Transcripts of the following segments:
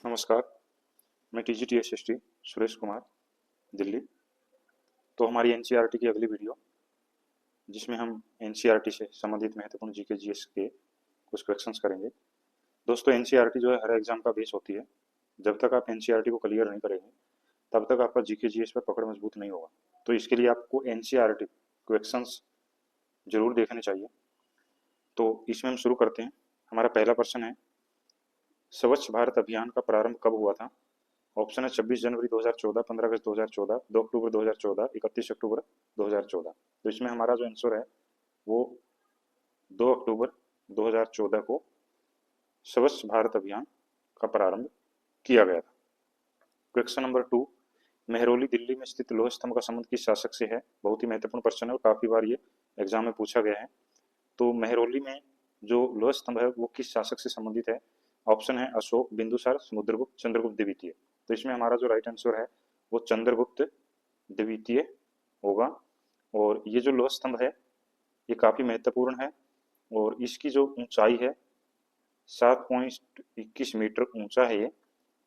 नमस्कार, मैं टीजीटीएसएसटी सुरेश कुमार, दिल्ली। तो हमारी एनसीईआरटी की अगली वीडियो, जिसमें हम एनसीईआरटी से संबंधित महत्वपूर्ण जीके जीएस के कुछ क्वेश्चंस करेंगे। दोस्तों, एनसीईआरटी जो है हर एग्जाम का बेस होती है। जब तक आप एनसीईआरटी को क्लियर नहीं करेंगे तब तक आपका जीके जीएस पर पकड़ मजबूत नहीं होगा। तो इसके लिए आपको एनसीईआरटी क्वेश्चंस जरूर देखने चाहिए। तो इसमें हम शुरू करते हैं। हमारा पहला प्रश्न है, स्वच्छ भारत अभियान का प्रारंभ कब हुआ था? ऑप्शन है 26 जनवरी 2014, 15 अगस्त 2014, 2 अक्टूबर 2014, 31 अक्टूबर 2014। तो इसमें हमारा जो आंसर है वो 2 अक्टूबर 2014 को स्वच्छ भारत अभियान का प्रारंभ किया गया था। क्वेश्चन नंबर 2, मेहरौली दिल्ली में स्थित लोह स्तंभ का संबंध किस शासक से है? बहुत ही महत्वपूर्ण प्रश्न है और काफी बार ये एग्जाम में पूछा गया है। तो मेहरौली में जो लोह स्तंभ है वो किस शासक से संबंधित है? ऑप्शन है अशोक, बिंदुसार, समुद्रगुप्त, चंद्रगुप्त द्वितीय। तो इसमें हमारा जो राइट आंसर है वो चंद्रगुप्त द्वितीय होगा। और ये जो लोह स्तंभ है ये काफी महत्वपूर्ण है और इसकी जो ऊंचाई है 7.21 मीटर ऊंचा है ये,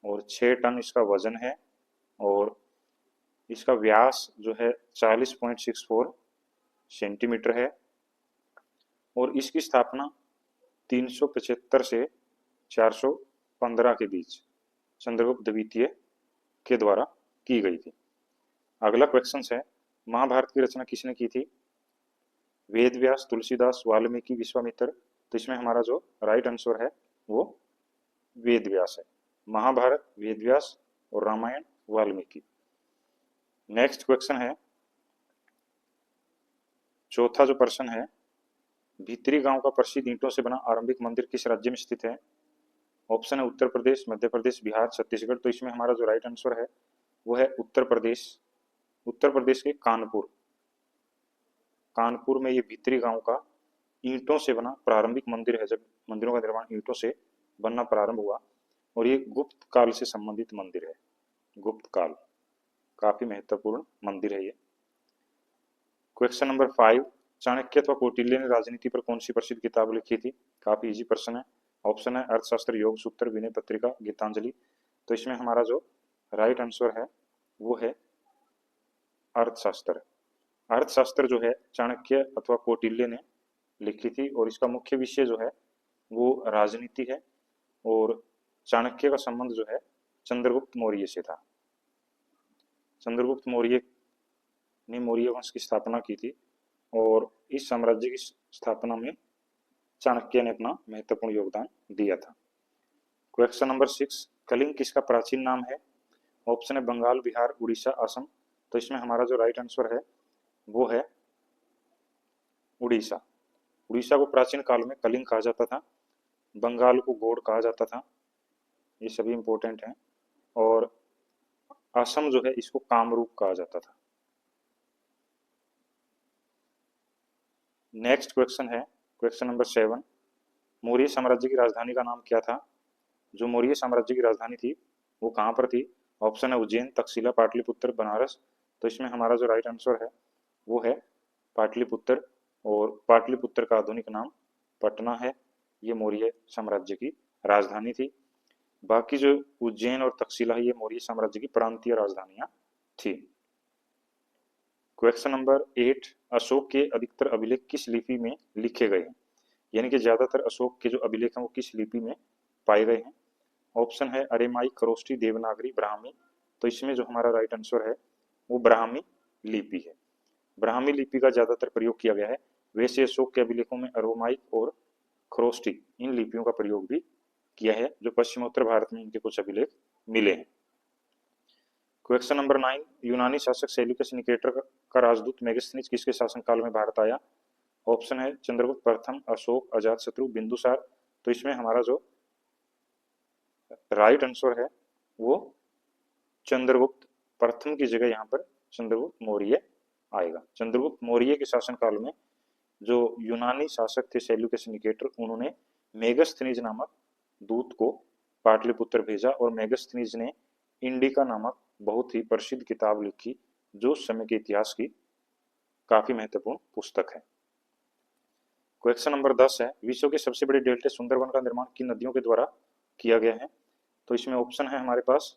और 6 टन इसका वजन है, और इसका व्यास जो है 40.64 सेंटीमीटर है, और इसकी स्थापना 375 से 415 के बीच चंद्रगुप्त द्वितीय के द्वारा की गई थी। अगला क्वेश्चन है, महाभारत की रचना किसने की थी? वेद व्यास, तुलसीदास, वाल्मीकि, विश्वामित्र। तो इसमें हमारा जो राइट आंसर है वो वेद व्यास है। महाभारत वेद व्यास और रामायण वाल्मीकि। नेक्स्ट क्वेश्चन है, चौथा जो प्रश्न है, भीतरी गांव का प्रसिद्ध ईंटों से बना आरंभिक मंदिर किस राज्य में स्थित है? ऑप्शन है उत्तर प्रदेश, मध्य प्रदेश, बिहार, छत्तीसगढ़। तो इसमें हमारा जो राइट आंसर है वो है उत्तर प्रदेश। उत्तर प्रदेश के कानपुर कानपुर में ये भीतरी गांव का ईंटों से बना प्रारंभिक मंदिर है, जब मंदिरों का निर्माण ईंटों से बनना प्रारंभ हुआ। और ये गुप्त काल से संबंधित मंदिर है। गुप्त काल, काफी महत्वपूर्ण मंदिर है ये। क्वेश्चन नंबर 5, चाणक्य अथवा कौटिल्य ने राजनीति पर कौन सी प्रसिद्ध किताब लिखी थी? काफी इजी प्रश्न है। ऑप्शन है अर्थशास्त्र, योग सूत्र, विनय पत्रिका, गीतांजलि। तो इसमें हमारा जो राइट आंसर है वो है अर्थशास्त्र। अर्थशास्त्र जो है चाणक्य अथवा कौटिल्य ने लिखी थी, और इसका मुख्य विषय जो है वो राजनीति है, और चाणक्य का संबंध जो है चंद्रगुप्त मौर्य से था। चंद्रगुप्त मौर्य ने मौर्य वंश की स्थापना की थी, और इस साम्राज्य की स्थापना में चाणक्य ने अपना महत्वपूर्ण योगदान दिया था। क्वेश्चन नंबर 6, कलिंग किसका प्राचीन नाम है? ऑप्शन है बंगाल, बिहार, उड़ीसा, असम। तो इसमें हमारा जो राइट आंसर है वो है उड़ीसा। उड़ीसा को प्राचीन काल में कलिंग कहा जाता था, बंगाल को गौड़ कहा जाता था। ये सभी इंपॉर्टेंट हैं। और असम जो है इसको कामरूप कहा जाता था। नेक्स्ट क्वेश्चन है क्वेश्चन नंबर 7, मौर्य साम्राज्य की राजधानी का नाम क्या था? जो मौर्य साम्राज्य की राजधानी थी वो कहाँ पर थी? ऑप्शन है उज्जैन, तक्षशिला, पाटलिपुत्र, बनारस। तो इसमें हमारा जो राइट आंसर है वो है पाटलिपुत्र, और पाटलिपुत्र का आधुनिक नाम पटना है। ये मौर्य साम्राज्य की राजधानी थी। बाकी जो उज्जैन और तक्षशिला ये मौर्य साम्राज्य की प्रांतीय राजधानियां थी। क्वेश्चन नंबर 8, अशोक के अधिकतर अभिलेख किस लिपि में लिखे गए हैं? यानी कि ज्यादातर अशोक के जो अभिलेख हैं वो किस लिपि में पाए गए हैं? ऑप्शन है अरेमाई, खरोष्टी, देवनागरी, ब्राह्मी। तो इसमें जो हमारा राइट आंसर है वो ब्राह्मी लिपि है। ब्राह्मी लिपि का ज्यादातर प्रयोग किया गया है। वैसे अशोक के अभिलेखों में अरोमाइक और खरोष्टी इन लिपियों का प्रयोग भी किया है, जो पश्चिमोत्तर भारत में इनके कुछ अभिलेख मिले हैं। क्वेश्चन नंबर 9, यूनानी शासक सेल्यूकस निकेटर का राजदूत मेगास्थनीज किसके शासनकाल में भारत आया? ऑप्शन है चंद्रगुप्त प्रथम, अशोक, अजातशत्रु, बिंदुसार। तो इसमें हमारा जो राइट आंसर है वो चंद्रगुप्त प्रथम की जगह यहाँ पर चंद्रगुप्त मौर्य आएगा। चंद्रगुप्त मौर्य के शासनकाल में जो यूनानी शासक थे सेल्यूकस निकेटर, उन्होंने मेगास्थनीज नामक दूत को पाटलिपुत्र भेजा, और मेगास्थनीज ने इंडिका नामक बहुत ही प्रसिद्ध किताब लिखी, जो समय के इतिहास की काफी महत्वपूर्ण पुस्तक है। क्वेश्चन नंबर 10 है, विश्व के सबसे बड़े डेल्टा सुंदरवन का निर्माण किन नदियों के द्वारा किया गया है? तो इसमें ऑप्शन है हमारे पास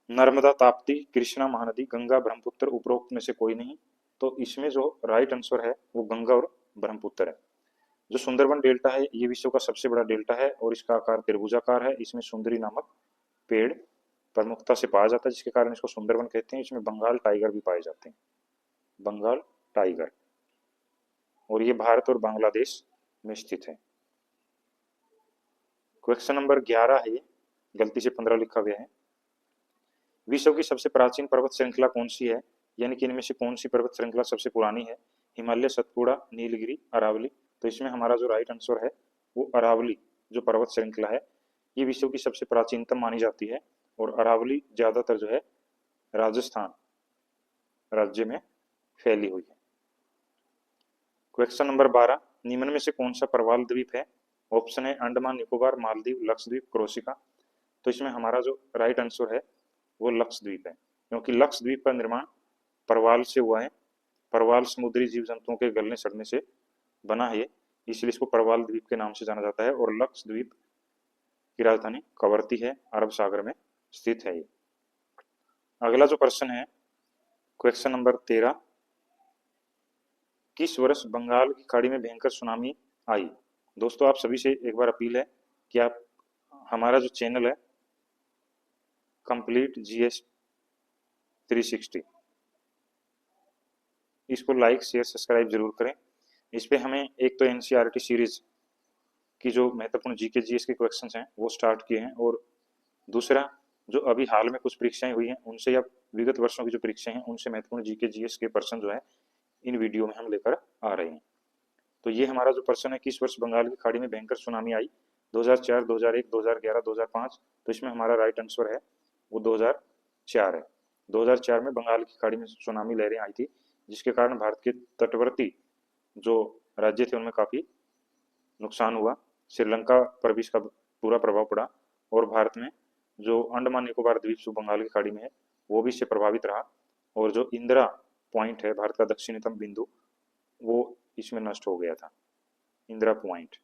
नर्मदा, ताप्ती, कृष्णा, महानदी, गंगा, ब्रह्मपुत्र, उपरोक्त में से कोई नहीं। तो इसमें जो राइट आंसर है वो गंगा और ब्रह्मपुत्र है। जो सुंदरबन डेल्टा है ये विश्व का सबसे बड़ा डेल्टा है और इसका आकार त्रिभुजाकार है। इसमें सुंदरी नामक पेड़ प्रमुखता से पाया जाता है, जिसके कारण इसको सुंदरबन कहते हैं। इसमें बंगाल टाइगर भी पाए जाते हैं, बंगाल टाइगर, और ये भारत और बांग्लादेश में स्थित है। क्वेश्चन नंबर 11 है, ये गलती से 15 लिखा गया है। विश्व की सबसे प्राचीन पर्वत श्रृंखला कौन सी है, यानी कि इनमें से कौन सी पर्वत श्रृंखला सबसे पुरानी है? हिमालय, सतपुड़ा, नीलगिरी, अरावली। तो इसमें हमारा जो राइट आंसर है वो अरावली जो पर्वत श्रृंखला है ये विश्व की सबसे प्राचीनतम मानी जाती है, और अरावली ज्यादातर जो है राजस्थान राज्य में फैली हुई है। क्वेश्चन नंबर 12, निम्न में से कौन सा प्रवाल द्वीप है? ऑप्शन है अंडमान निकोबार, मालदीव, लक्षद्वीप, क्रोसिका। तो इसमें हमारा जो राइट आंसर है वो लक्षद्वीप है, क्योंकि लक्षद्वीप का निर्माण प्रवाल से हुआ है। प्रवाल समुद्री जीव जंतुओं के गलने सड़ने से बना है, इसलिए इसको प्रवाल द्वीप के नाम से जाना जाता है। और लक्षद्वीप की राजधानी कवरत्ती है, अरब सागर में स्थित है ये। अगला जो प्रश्न है क्वेश्चन नंबर 13, किस वर्ष बंगाल की खाड़ी में भयंकर सुनामी आई? दोस्तों आप सभी से एक बार अपील है कि आप हमारा जो चैनल है कंप्लीट जीएस 360 इसको लाइक शेयर सब्सक्राइब जरूर करें। इस पे हमें एक तो एनसीईआरटी सीरीज की जो महत्वपूर्ण जीके जीएस के क्वेश्चंस हैं वो स्टार्ट किए हैं, और दूसरा जो अभी हाल में कुछ परीक्षाएं हुई हैं उनसे या विगत वर्षों की जो परीक्षाएं हैं उनसे महत्वपूर्ण जीके जीएस के प्रश्न जो है इन वीडियो में हम लेकर आ रहे हैं। तो ये हमारा जो प्रश्न है, किस वर्ष बंगाल की खाड़ी में भयंकर सुनामी आई? 2004, 2001, 2011, 2005। तो इसमें हमारा राइट आंसर है वो 2004 है। 2004 में बंगाल की खाड़ी में सुनामी लहरें आई थी, जिसके कारण भारत के तटवर्ती जो राज्य थे उनमें काफी नुकसान हुआ। श्रीलंका पर भी इसका पूरा प्रभाव पड़ा, और भारत में जो अंडमान निकोबार द्वीप जो बंगाल की खाड़ी में है वो भी इससे प्रभावित रहा, और जो इंदिरा पॉइंट है भारत का दक्षिणतम बिंदु वो इसमें नष्ट हो गया था, इंदिरा पॉइंट।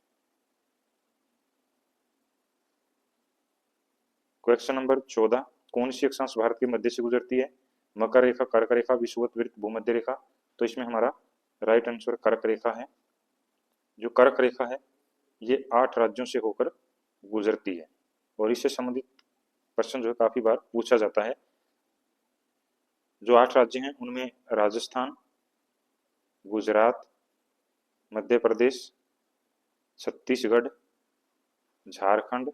क्वेश्चन नंबर 14, कौन सी अक्षांश भारत के मध्य से गुजरती है? मकर रेखा, कर्क रेखा, विषुवत वृत्त, भूमध्य रेखा। तो इसमें हमारा राइट आंसर कर्क रेखा है। जो कर्क रेखा है ये 8 राज्यों से होकर गुजरती है, और इससे संबंधित प्रश्न जो है काफी बार पूछा जाता है। जो 8 राज्य हैं उनमें राजस्थान, गुजरात, मध्य प्रदेश, छत्तीसगढ़, झारखंड,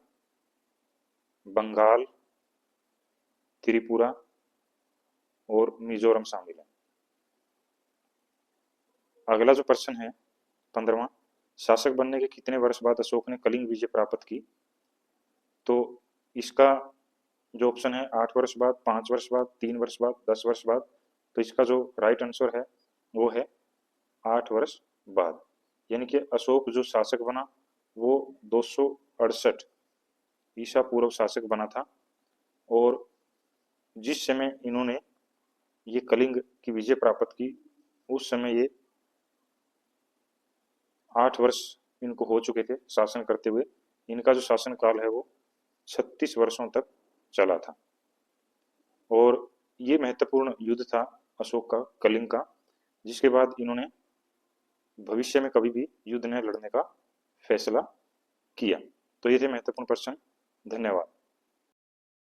बंगाल, त्रिपुरा और मिजोरम शामिल है। अगला जो प्रश्न है 15वां, शासक बनने के कितने वर्ष बाद अशोक ने कलिंग विजय प्राप्त की? तो इसका जो ऑप्शन है 8 वर्ष बाद, 5 वर्ष बाद, 3 वर्ष बाद, 10 वर्ष बाद। तो इसका जो राइट आंसर है वो है 8 वर्ष बाद, यानी कि अशोक जो शासक बना वो 268 ईसा पूर्व शासक बना था, और जिस समय इन्होंने ये कलिंग की विजय प्राप्त की उस समय ये 8 वर्ष इनको हो चुके थे शासन करते हुए। इनका जो शासन काल है वो 36 वर्षों तक चला था, और ये महत्वपूर्ण युद्ध था अशोक का कलिंग का, जिसके बाद इन्होंने भविष्य में कभी भी युद्ध न लड़ने का फैसला किया। तो ये थे महत्वपूर्ण प्रश्न। धन्यवाद।